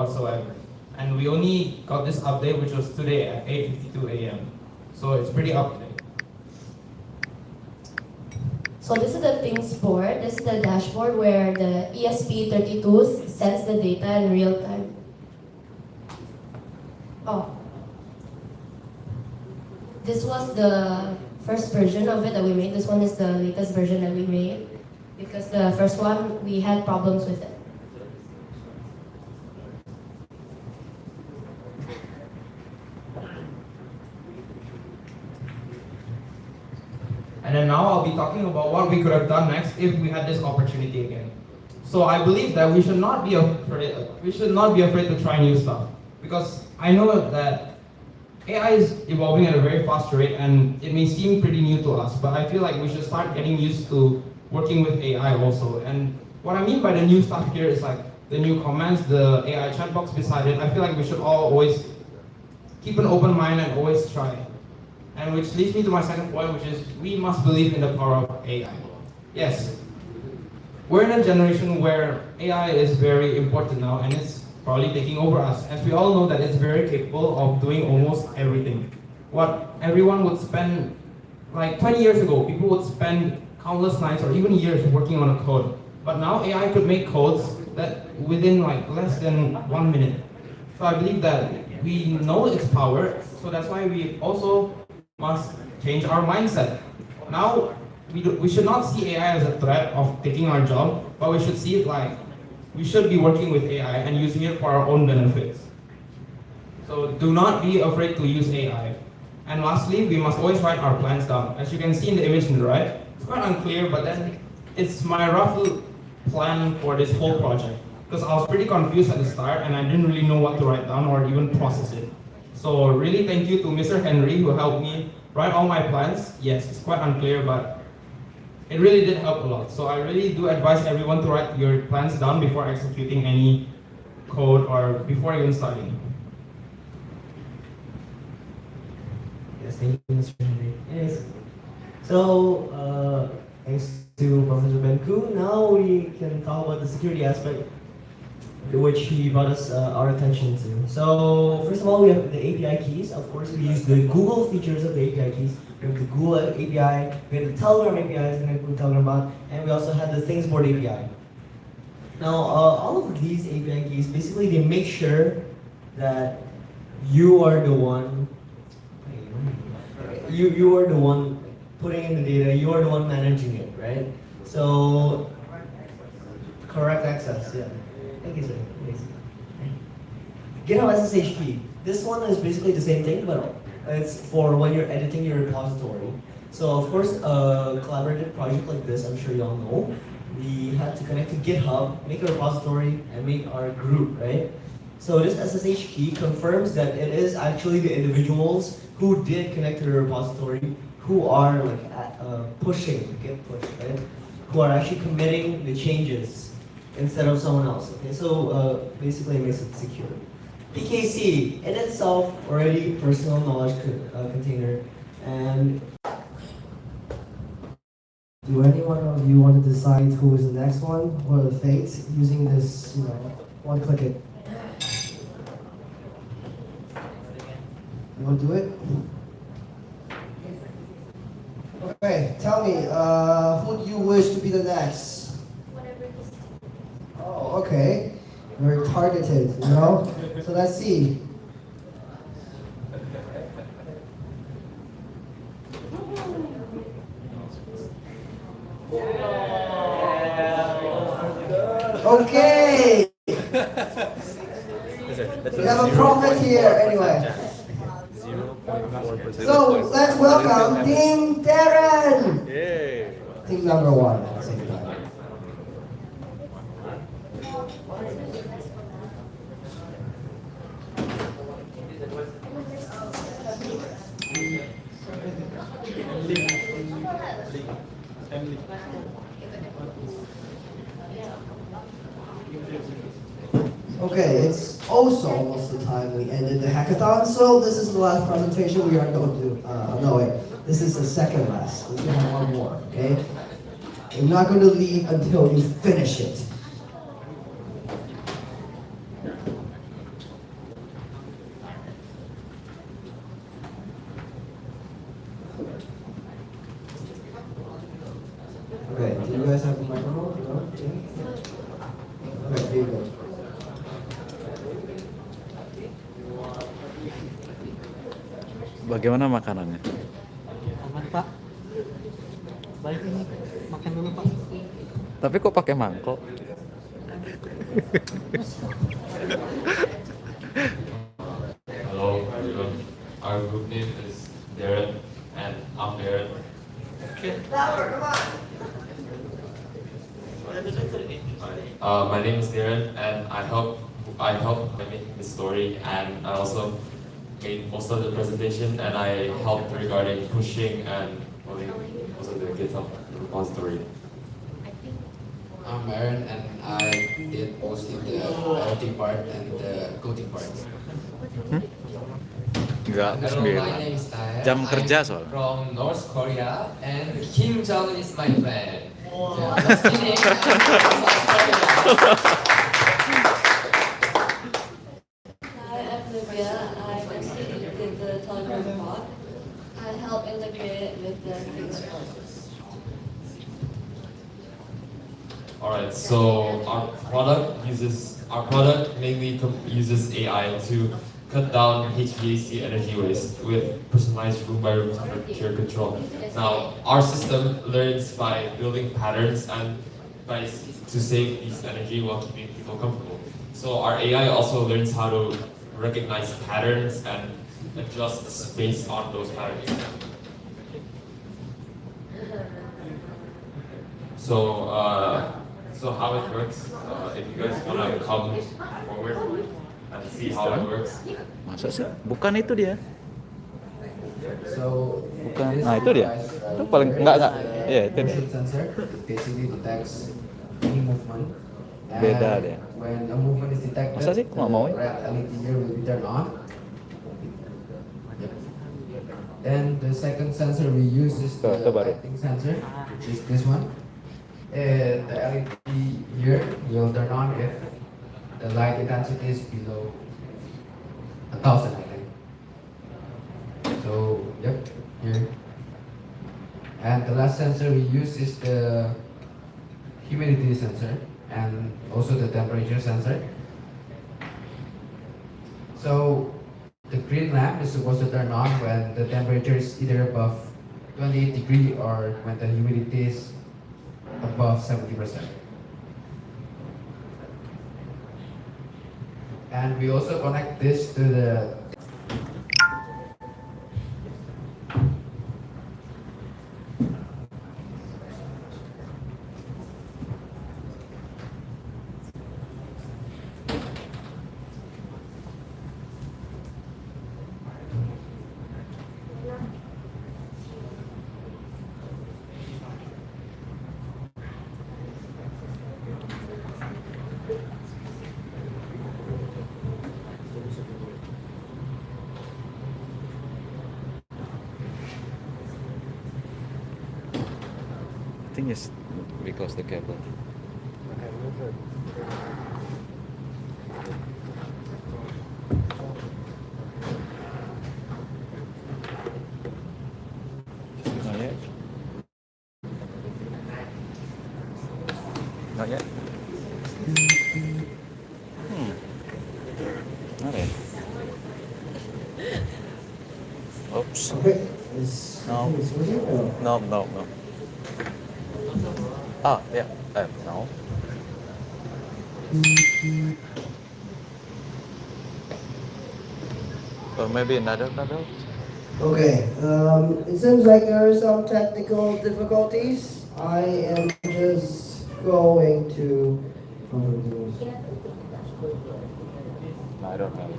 whatsoever. And we only got this update, which was today at 8:52 a.m. So it's pretty up to date. So this is the things board. This is the dashboard where the ESP32 sends the data in real time. Oh. This was the first version of it that we made. This one is the latest version that we made because the first one we had problems with it. And then now I'll be talking about what we could have done next if we had this opportunity again. So I believe that we should not be afraid. We should not be afraid to try new stuff, because I know that AI is evolving at a very fast rate, and it may seem pretty new to us. But I feel like we should start getting used to working with AI also. And what I mean by the new stuff here is like the new comments, the AI chat box beside it. I feel like we should all always keep an open mind and always try. And which leads me to my second point, which is we must believe in the power of AI. Yes, we're in a generation where AI is very important now, and it's probably taking over us. As we all know that it's very capable of doing almost everything. What everyone would spend, like 20 years ago, people would spend countless nights or even years working on a code. But now AI could make codes that within like less than 1 minute. So I believe that we know its power, so that's why we also must change our mindset. Now, we should not see AI as a threat of taking our job, but we should see it like we should be working with AI and using it for our own benefits. So do not be afraid to use AI. And lastly, we must always write our plans down. As you can see in the image on the right, it's quite unclear, but then it's my rough plan for this whole project. Because I was pretty confused at the start and I didn't really know what to write down or even process it. So really thank you to Mr. Henry who helped me write all my plans. Yes, it's quite unclear, but it really did help a lot. So I really do advise everyone to write your plans down before executing any code or before even starting. Yes, thank you, Mr. Henry. Yes. So, thanks to Professor Benku, now we can talk about the security aspect, which he brought us our attention to. So first of all, we have the API keys. Of course, we use the Google features of the API keys. We have the Google API, we have the Telegram API, and the Telegram bot, and we also have the Things Board API. Now, all of these API keys, basically they make sure that you are the one, you are the one putting in the data, you are the one managing it, right? So, correct access, yeah. Thank you, sir. Thanks. GitHub SSH key. This one is basically the same thing, but it's for when you're editing your repository. So of course, a collaborative project like this, I'm sure you all know, we had to connect to GitHub, make a repository, and make our group, right? So this SSH key confirms that it is actually the individuals who did connect to the repository who are like pushing, git push, right? Who are actually committing the changes instead of someone else. Okay, so basically it makes it secure. PKC in itself already personal knowledge container, and do anyone of you want to decide who is the next one or the fate using this, one click it? You want to do it? Okay, tell me, who do you wish to be the next? Oh, okay. Very targeted, So let's see. Okay. We have a prophet here, anyway. So let's welcome Team Darren. Yay. Team number 1 at the same time. Okay, it's also almost the time we ended the hackathon, so this is the last presentation we are going to do. No, wait, this is the second last. We still have one more, okay? I'm not going to leave until you finish it. Bagaimana makanannya? Aman Pak. Baik ini makan dulu Pak. Tapi kok pakai mangkok? Hello everyone. Our group name is Darren and I'm Darren. My name is Darren and I help by making the story, and I also made most of the presentation, and I helped regarding pushing and pulling most of the GitHub repository. I'm Aaron and I did mostly the editing part and the coding part. Enggak, Hello, my sembilan. name is Tae. Jam kerja I'm soalnya. from North Korea and Kim Jong is my friend. Yeah, just kidding. I'm from South Korea. Hi, I'm Livia. I mostly did the Telegram bot. I help integrate it with the Trik service. Alright, so our product mainly uses AI to cut down HVAC energy waste with personalized room-by-room temperature control. Now, our system learns by building patterns and to save this energy while keeping people comfortable. So our AI also learns how to recognize patterns and adjust based on those patterns. So how it works, if you guys want to come forward and see how it works. Masa sih? Bukan itu dia. So, Bukan. this Nah, itu dia. device, Itu paling enggak. Iya, itu dia. motion sensor basically detects any movement. And Beda dia. when a movement is detected, Masa sih? Kok nggak mau ya? the red LED here will be turned on. Yep. Then the second sensor we use is the Terbaru. lighting sensor, which is this one. The LED here will turn on if the light intensity is below 1,000, I think. So, yep, here. And the last sensor we use is the humidity sensor and also the temperature sensor. So, the green lamp is supposed to turn on when the temperature is either above 28 degrees or when the humidity is above 70%. And we also connect this to the I think it's because the cable. Not yet. Not yet. Not yet. Oops. Okay. No. No. Ah, yeah. No. Or maybe another kabel. Okay, it seems like there are some technical difficulties. I am just going to. I don't know.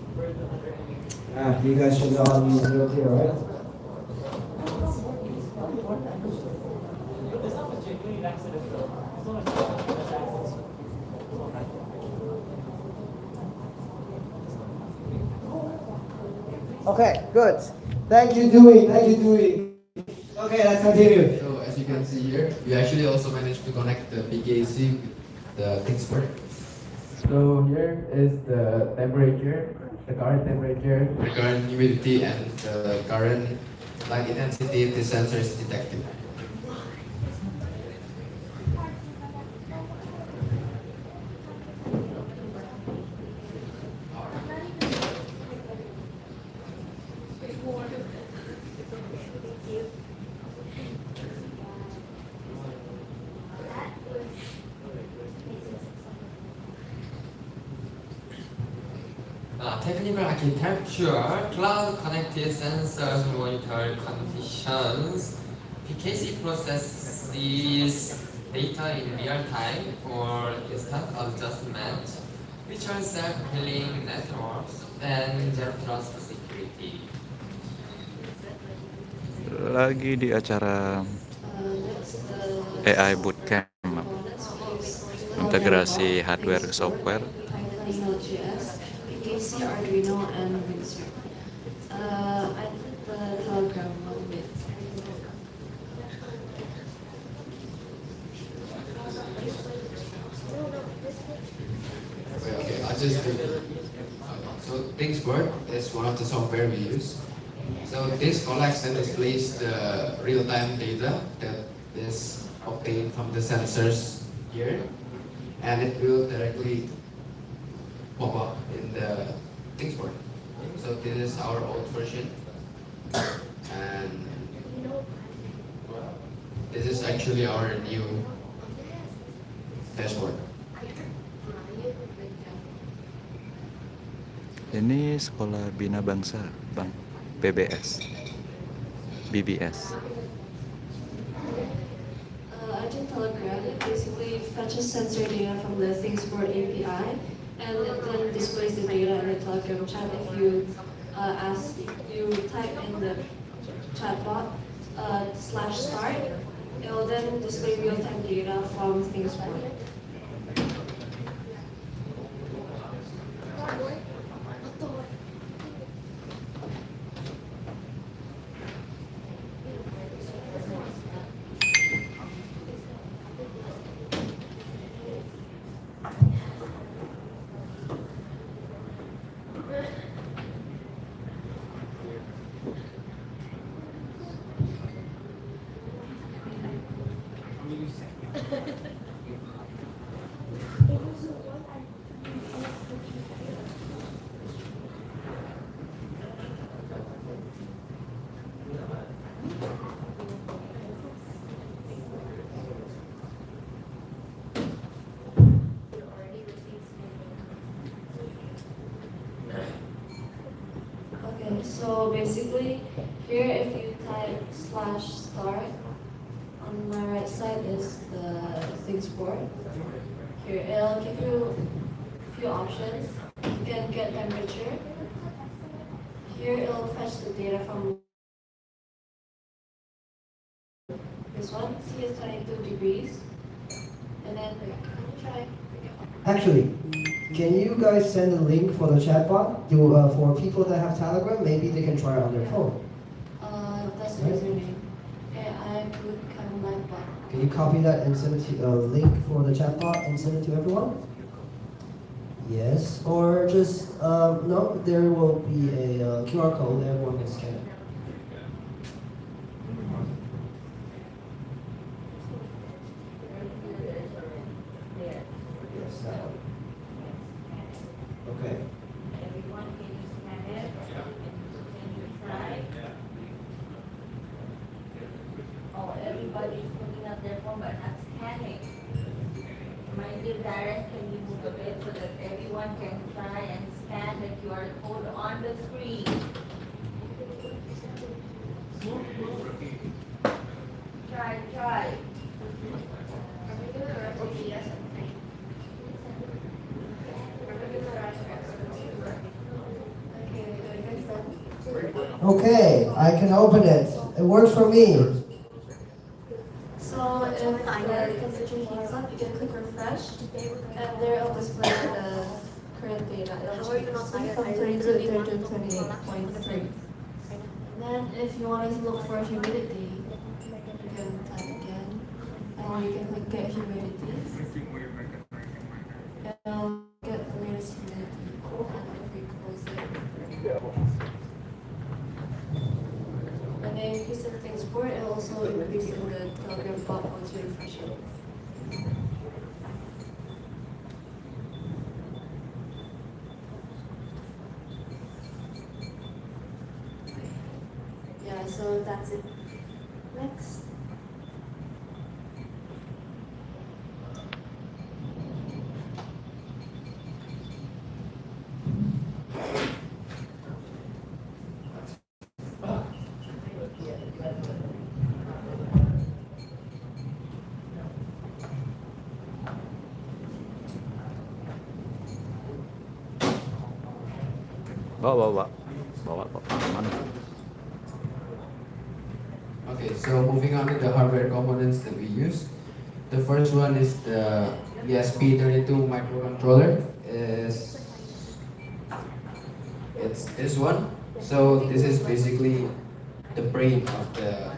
You guys should all use it here, right? Okay, good. Thank you, Dewey. Okay, let's continue. So as you can see here, we actually also managed to connect the PKC with the Kingsford. So here is the temperature, the current temperature, the current humidity, and the current light intensity the sensor is detecting. technical architecture, cloud-connected sensors monitor conditions. PKC processes data in real time for instant adjustment, which are self-healing networks and zero trust security. Lagi di acara AI Bootcamp, integrasi hardware ke software. Node.js, PKC, Arduino, and Windsor. I did the Telegram one bit. Okay, I'll just do it. So Thingsboard is one of the software we use. So this collects and displays the real-time data that is obtained from the sensors here, and it will directly pop up in the Thingsboard. So this is our old version, and this is actually our new dashboard. Ini sekolah Bina Bangsa, Bang. BBS. I did Telegram. It basically fetches sensor data from the Thingsboard API, and it then displays the data in the Telegram chat. If you type in the chatbot /start, it will then display real-time data from Thingsboard. Okay, so basically here if you type /start, on my right side is the Thingsboard. Here it'll give you a few options. You can get temperature. Here it'll fetch the data from this one. See, it's 22 degrees. And then try. Actually, can you guys send a link for the chatbot for people that have Telegram? Maybe they can try it on their phone. That's the username. AI Bukalapak. Can you copy that and send it to link for the chatbot and send it to everyone? Yes, or just no. There will be a QR code. Everyone can scan it. Yes, that one. Okay. Everyone, can you scan it? Can you try? Oh, everybody's putting up their phone but not scanning. Mind you, Darren, can you move a bit so that everyone can try and scan the QR code on the screen? Try. Okay, I can open it. It works for me. So if the temperature heats up, you can click refresh, and there it'll display the current data. It'll change from 32 to 28.3. And then if you want to look for humidity, you can type again, and you can click get humidity. And it'll get the latest humidity. And if we close it. And then increase the Thingsboard, it will also increase in the Telegram bot once you refresh it. Yeah, so that's it. Next. Bawa kok. Mana? Okay, so moving on to the hardware components that we use. The first one is the ESP32 microcontroller. It's this one. So this is basically the brain of the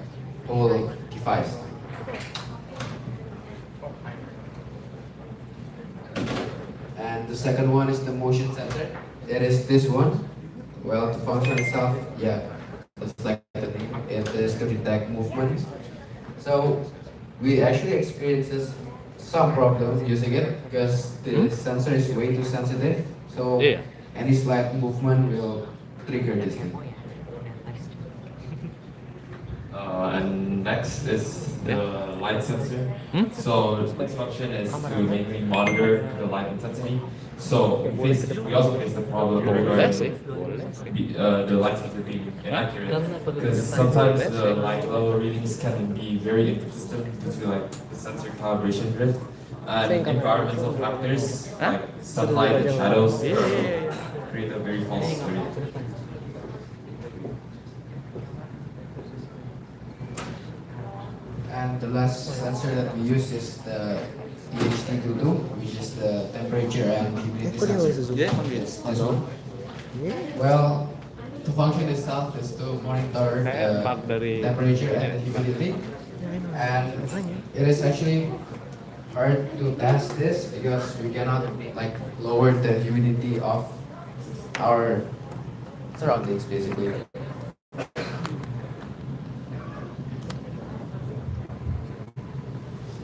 whole device. And the second one is the motion sensor. It is this one. Well, to function itself, yeah, it's like the name. It is to detect movement. So we actually experiences some problems using it because the sensor is way too sensitive. So Yeah. any slight movement will trigger this thing. And next is the light sensor. So its function is to mainly monitor the light intensity. So we also face the problem regarding the light sensor being inaccurate because sometimes the light level readings can be very inconsistent due to like the sensor calibration drift and environmental factors like sunlight and shadows create a very false reading. And the last sensor that we use is the THT22, which is the temperature and humidity sensor. It's this one. Well, to function itself is to monitor the temperature and the humidity. And it is actually hard to test this because we cannot like lower the humidity of our surroundings basically.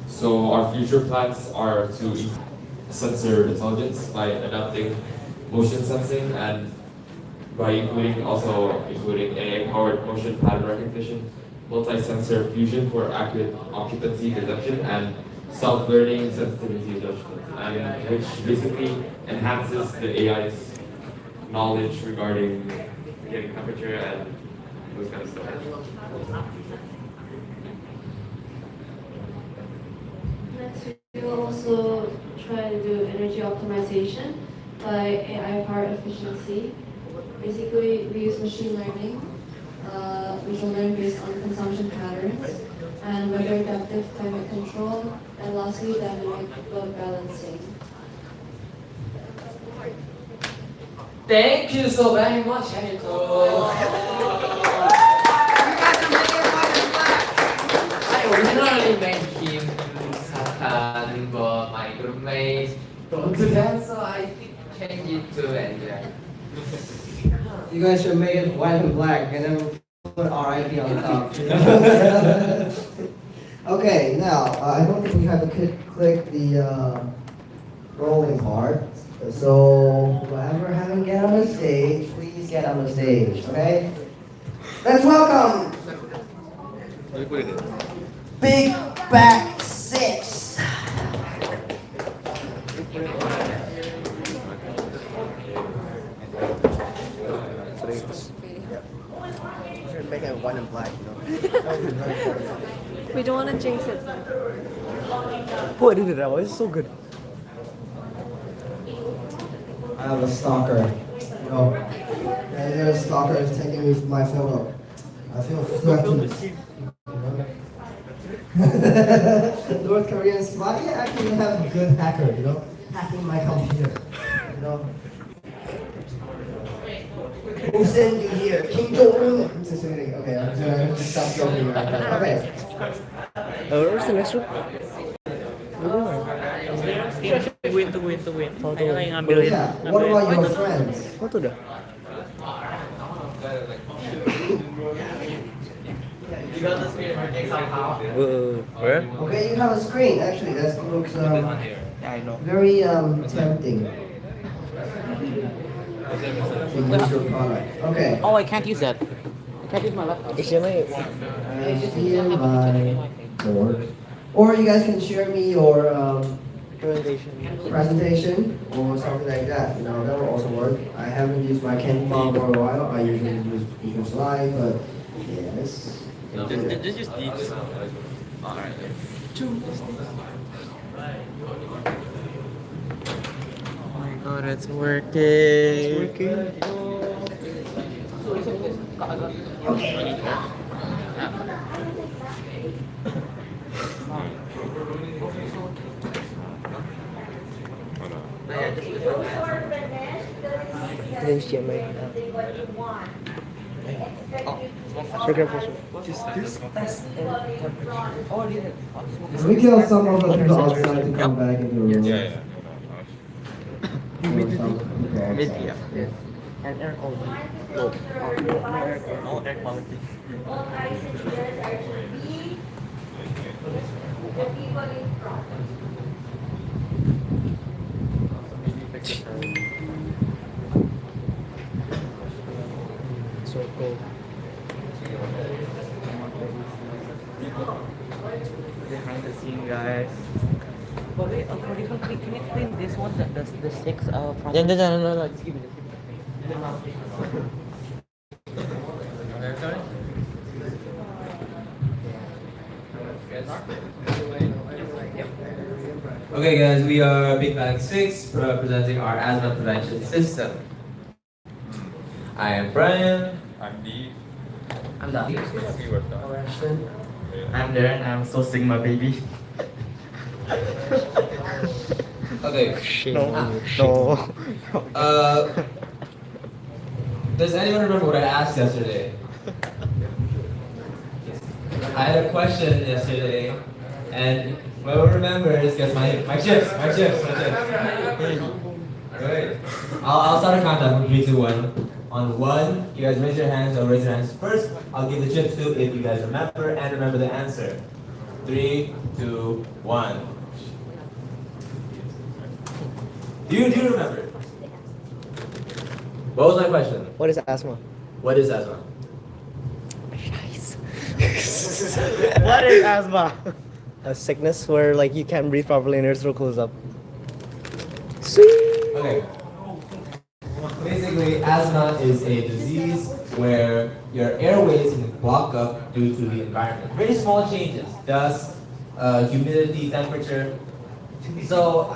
So our future plans are to increase sensor intelligence by adapting motion sensing and by including AI-powered motion pattern recognition, multi-sensor fusion for accurate occupancy detection, and self-learning sensitivity judgment, and which basically enhances the AI's knowledge regarding getting temperature and those kind of stuff. Next, we will also try to do energy optimization by AI powered efficiency. Basically, we use machine learning, which will learn based on consumption patterns, and weather adaptive climate control, and lastly, dynamic load balancing. Thank you so very much, Anito. I originally made him Satan, but my roommates don't do that, so I changed it to Angel. You guys should make it white and black and then put RIP on the top. Okay, now I don't think we have to click the rolling part. So whoever hasn't get on the stage, please get on the stage, okay? Let's welcome Big Back 6. Make it white and black, you know. We don't want to jinx it. Boy, did it that way. It's so good. I have a stalker. You know, and a stalker is taking me my photo. I feel threatened. North Korean spy. Yeah, actually have a good hacker. You know, hacking my computer. You know. Who sent you here? Kim Jong-un. I'm just kidding. Okay, I'm gonna stop joking right now. Okay. Where's the next one? Tungguin. Ayo ngambil Yeah. What about your friends? What udah? You got the screen working somehow. Where? Okay, you have a screen. Actually, that looks I know. very tempting. To use your product. Okay. Oh, I can't use that. I can't use my laptop. Here my board. Or you guys can share me your presentation or something like that. You know, that will also work. I haven't used my Canva for a while. I usually use Google Slide, but yes. Just use these. Alright. Oh my god, it's working. It's working. We tell some of the people outside to come back in the room. Media. Yes. And air quality. Low. No air quality. All eyes and ears are to be the people in front. Circle. Behind the scene, guys. But wait, for this one, can you explain this one, the six products? No, just give it. Okay guys, we are Big Bang 6 presenting our asthma prevention system. I am Brian. I'm D. I'm Davi. I'm Darren, I'm so Sigma baby. Okay. No. Does anyone remember what I asked yesterday? I had a question yesterday, and whoever remembers gets my chips. Alright. I'll start a countdown from 3, 2, 1. On 1, you guys raise your hands or raise your hands first. I'll give the chips to if you guys remember and remember the answer. 3, 2, 1. Do you remember? What was my question? What is asthma? What is asthma? What is asthma? A sickness where like you can't breathe properly and your throat closes up. Okay. Basically, asthma is a disease where your airways can block up due to the environment. Very small changes, dust, humidity, temperature. So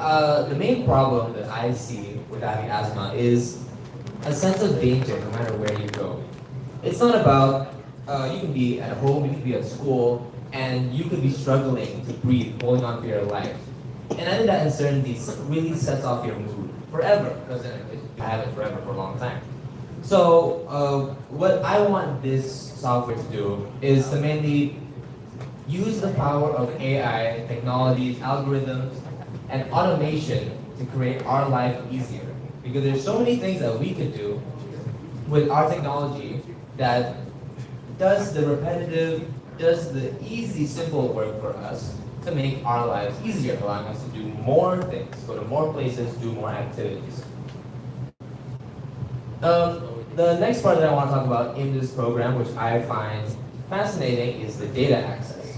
the main problem that I see with having asthma is a sense of danger no matter where you go. It's not about, you can be at home, you can be at school, and you could be struggling to breathe, holding on for your life. And I think that uncertainty really sets off your mood forever, because I have it forever for a long time. So what I want this software to do is to mainly use the power of AI, technologies, algorithms, and automation to create our life easier. Because there's so many things that we could do with our technology that does the repetitive, does the easy, simple work for us to make our lives easier, allowing us to do more things, go to more places, do more activities. The next part that I want to talk about in this program, which I find fascinating, is the data access.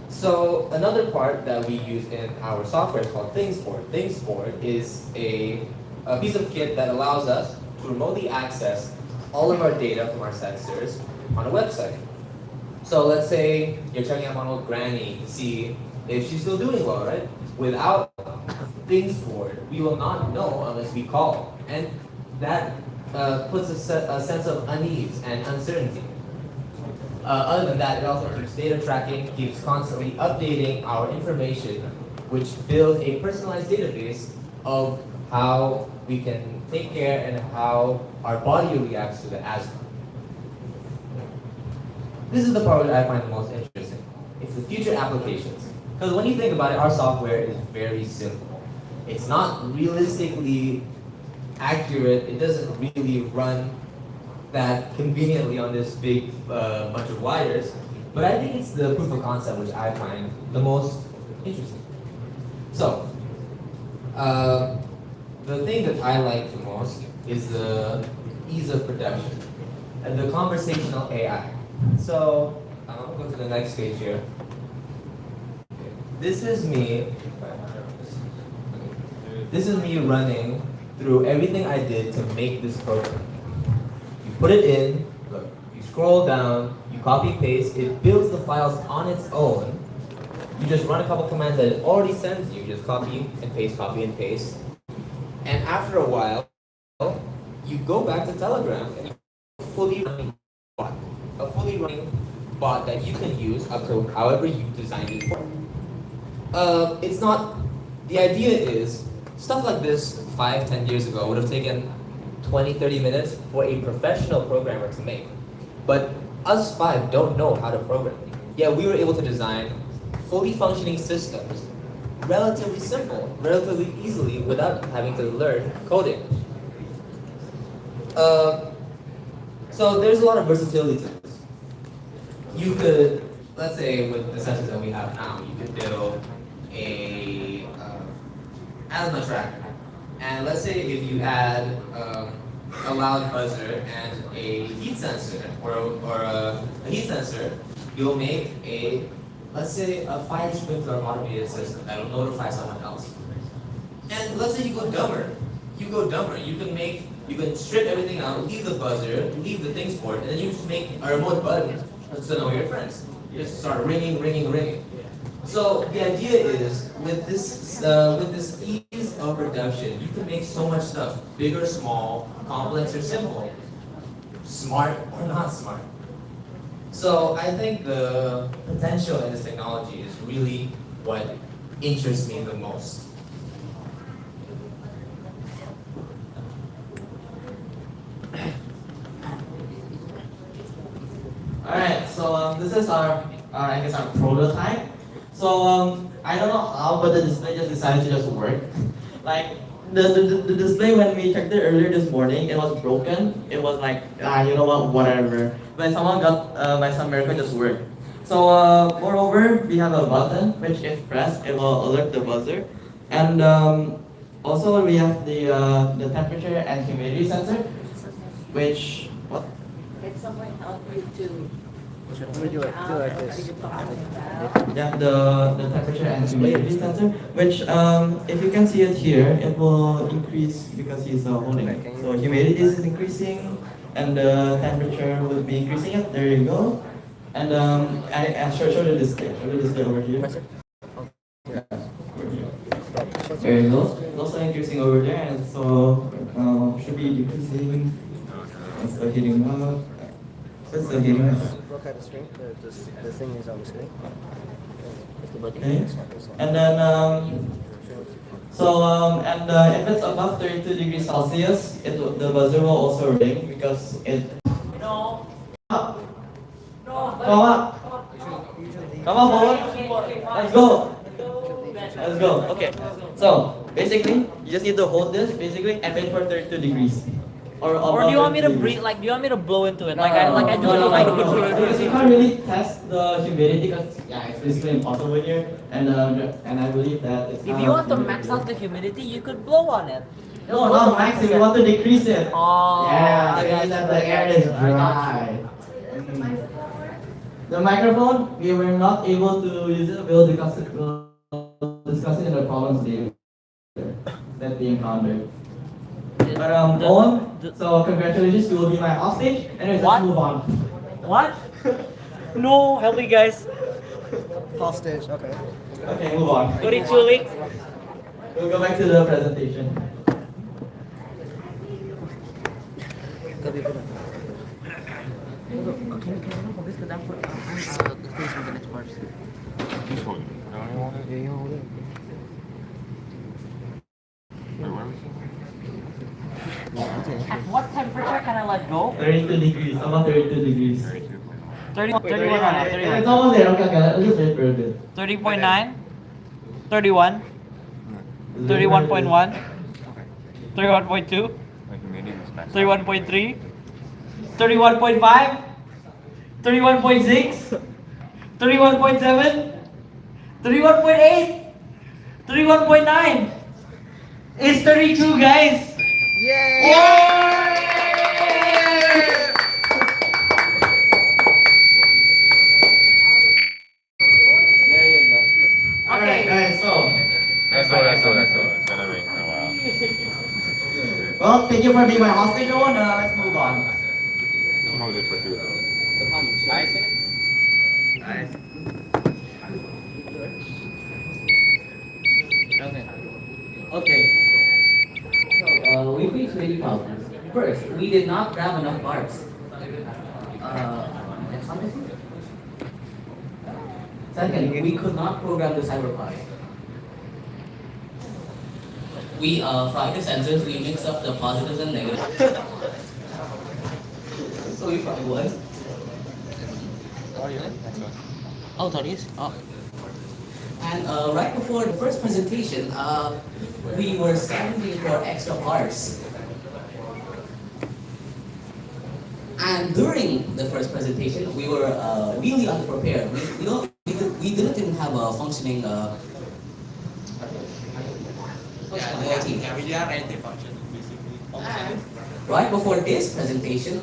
So another part that we use in our software is called ThingSport. ThingSport is a piece of kit that allows us to remotely access all of our data from our sensors on a website. So let's say you're checking out on old granny to see if she's still doing well, right? Without ThingSport, we will not know unless we call. And that puts a sense of unease and uncertainty. Other than that, it also keeps data tracking, keeps constantly updating our information, which builds a personalized database of how we can take care and how our body reacts to the asthma. This is the part that I find the most interesting. It's the future applications. Because when you think about it, our software is very simple. It's not realistically accurate. It doesn't really run that conveniently on this big bunch of wires. But I think it's the proof of concept which I find the most interesting. So, the thing that I like the most is the ease of production and the conversational AI. So, I'll go to the next page here. This is me. This is me running through everything I did to make this program. You put it in, look, you scroll down, you copy paste, it builds the files on its own. You just run a couple commands that it already sends you, just copy and paste, and after a while, you go back to Telegram and you fully running bot, a fully running bot that you can use up to however you designed it for. It's not. The idea is stuff like this 5-10 years ago would have taken 20-30 minutes for a professional programmer to make. But us five don't know how to program. Yeah, we were able to design fully functioning systems, relatively simple, relatively easily, without having to learn coding. So there's a lot of versatility to this. You could, let's say with the sensors that we have now, you could build a asthma tracker. And let's say if you add a loud buzzer and a heat sensor, or a heat sensor, you'll make a, let's say, a fire sprinkler automated system that'll notify someone else. And let's say you go dumber. You can strip everything out, leave the buzzer, leave the things for it, and then you just make a remote button to know your friends. You just start ringing. So the idea is, with this ease of production, you can make so much stuff, big or small, complex or simple, smart or not smart. So I think the potential in this technology is really what interests me the most. Alright, so this is our prototype. So I don't know how, but the display just decided to just work. Like the display, when we checked it earlier this morning, it was broken. It was like, you know what, whatever. But someone got, by some miracle, just worked. So moreover, we have a button which, if pressed, it will alert the buzzer. And also we have the temperature and humidity sensor, which Can someone help you to? we do it like this. Yeah, the temperature and humidity sensor, which if you can see it here, it will increase because he's holding it. So humidity is increasing, and the temperature will be increasing it. There you go. And I show the display. Show the display over here. There you go. It's also increasing over there, and so should be decreasing. It's still hitting up. It's still hitting up. Look at the screen. The thing is on the screen. Okay. And then if it's above 32 degrees Celsius, the buzzer will also ring because it. No. Come on forward. Let's go. Okay. So basically, you just need to hold this basically and wait for 32 degrees. Or do you want me to breathe? Like, do you want me to blow into it? I do no, like. Because you can't really test the humidity because it's basically impossible here. And I believe that it's. If you want to max out the humidity, you could blow on it. No, not max it. We want to decrease it. Oh. Yeah, so that the air is dry. The microphone, we were not able to use it. We'll discuss it in the problems later that we encountered. But Owen, so congratulations, you will be my hostage. Anyways, What? let's move on. What? No, help me, guys. Hostage. Okay. Okay, move on. 32 weeks. We'll go back to the presentation. This one. At what temperature can I let go? 32 degrees, about 32 degrees. 31. It's almost there, okay, let's just wait for a bit. 30.9, 31, 31.1, 31.2, 31.3, 31.5, 31.6, 31.7, 31.8, 31.9. It's 32, guys. Yay! Alright guys, so That's all. Better wait a while. well, thank you for being my hostage, Owen. Let's move on. Hold it for 2 hours. Okay. we faced many problems. First, we did not grab enough parts. Next one, please. Second, we could not program the cyberpod. We fried the sensors, we mixed up the positives and negatives. So we fried what? Oh, Torius? Oh. And right before the first presentation, we were scavenging for extra parts. And during the first presentation, we were really unprepared. We didn't even have a functioning Yeah, we didn't have anything functioning, basically. Right before this presentation,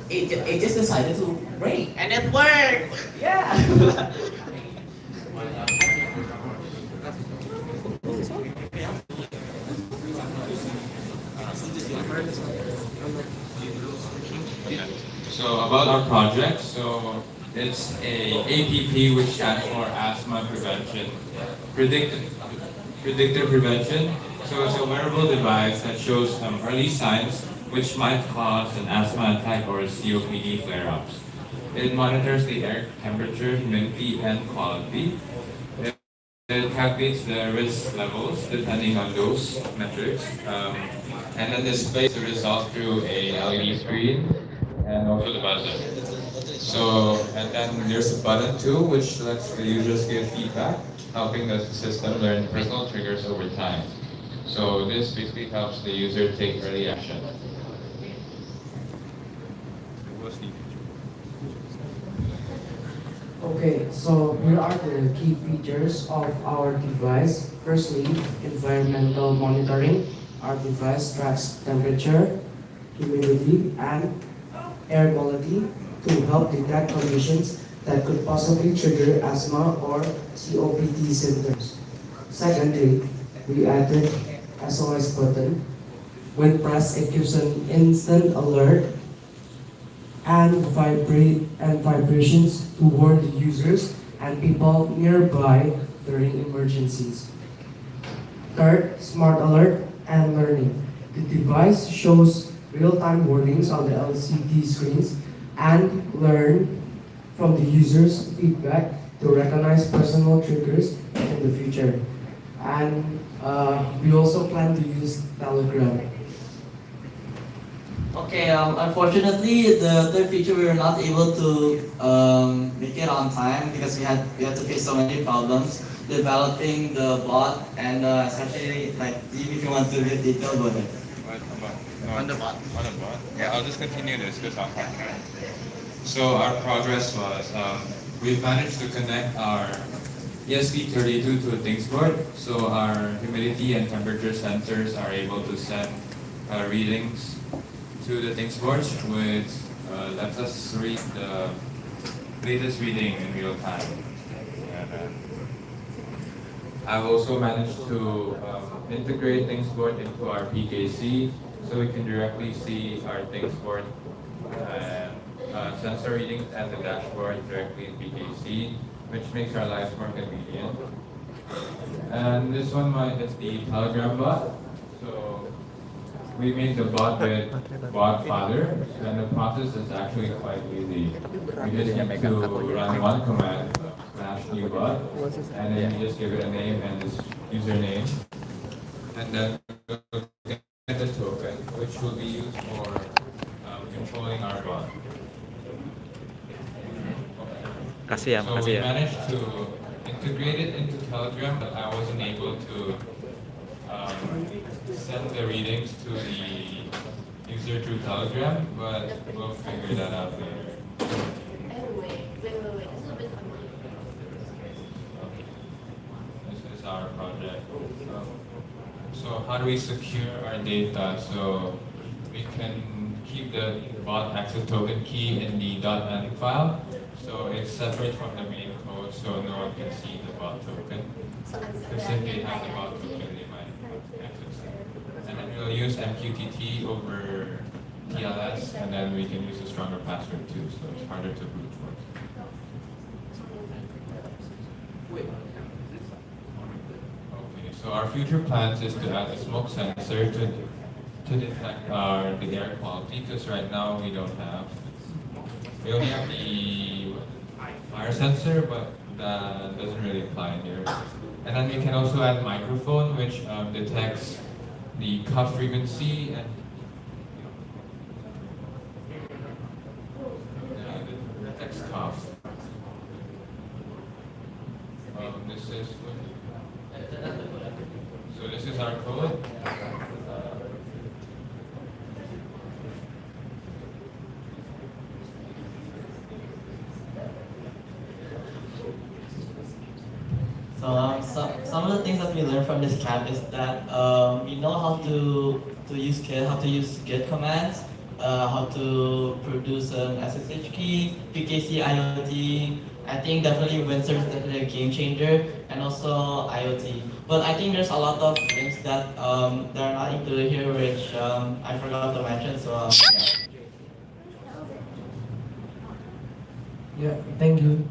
it just decided to break. And it worked! Yeah! So about our project, so it's a APP which stands for Asthma Prevention, Predictive Prevention. So it's a wearable device that shows early signs which might cause an asthma attack or COPD flare-ups. It monitors the air temperature, humidity, and quality. It calculates the risk levels depending on those metrics, and then displays the result through a LED screen and also the buzzer. So, and then there's a button too, which lets the users give feedback, helping the system learn personal triggers over time. So this basically helps the user take early action. Okay, so here are the key features of our device. Firstly, environmental monitoring. Our device tracks temperature, humidity, and air quality to help detect conditions that could possibly trigger asthma or COPD symptoms. Secondly, we added SOS button. When pressed, it gives an instant alert and vibrations to warn the users and people nearby during emergencies. Third, smart alert and learning. The device shows real-time warnings on the LCD screens and learn from the user's feedback to recognize personal triggers in the future. And we also plan to use Telegram. Okay, unfortunately, the third feature we were not able to make it on time because we had to face so many problems developing the bot and especially like if you want to get detailed about it. On the bot. Yeah, I'll just continue this because I'm fine. So our progress was we've managed to connect our ESP32 to a Things board, so our humidity and temperature sensors are able to send readings to the Things board, which lets us read the latest reading in real time. And, I've also managed to integrate Things board into our PKC, so we can directly see our Things board sensor readings and the dashboard directly in PKC, which makes our lives more convenient. And this one is the Telegram bot. So we made the bot with bot father, and the process is actually quite easy. We just need to run one command, /new bot, and then you just give it a name and this username, and then we'll get the token, which will be used for controlling our bot. So we managed to integrate it into Telegram, but I wasn't able to send the readings to the user through Telegram, but we'll figure that out later. Wait. It's a bit funny. This is our project. So how do we secure our data? So we can keep the bot access token key in the .env file. So it's separate from the main code, so no one can see the bot token. Because if they have the bot token, they might access it. And then we'll use MQTT over TLS, and then we can use a stronger password too, so it's harder to brute force. Okay, so our future plans is to add a smoke sensor to detect the air quality, because right now we only have the fire sensor, but that doesn't really apply here. And then we can also add microphone, which detects the cough frequency and detects cough. This is our code. So some of the things that we learned from this camp is that we know how to use Git, how to use Git commands, how to produce an SSH key, PKC, IoT. I think definitely Windsor is definitely a game changer, and also IoT. But I think there's a lot of things that that are not included here, which I forgot to mention. So yeah. Yeah, thank you.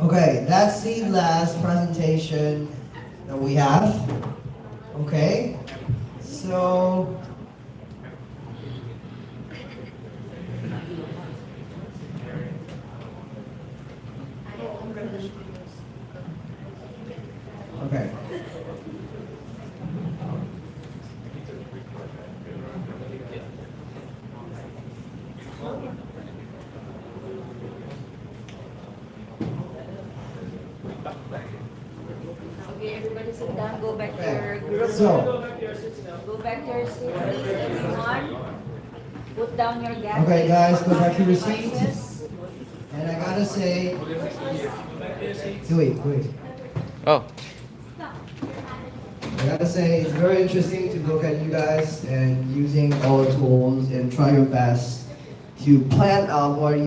Okay, that's the last presentation that we have. Okay, so okay. Okay, everybody sit down, go back to your group. So, Go back to your seat, please, everyone. Put down your gadgets. okay guys, go back to your devices. seats. And I gotta say, wait. Oh. I gotta say, it's very interesting to look at you guys and using all the tools and try your best to plan out what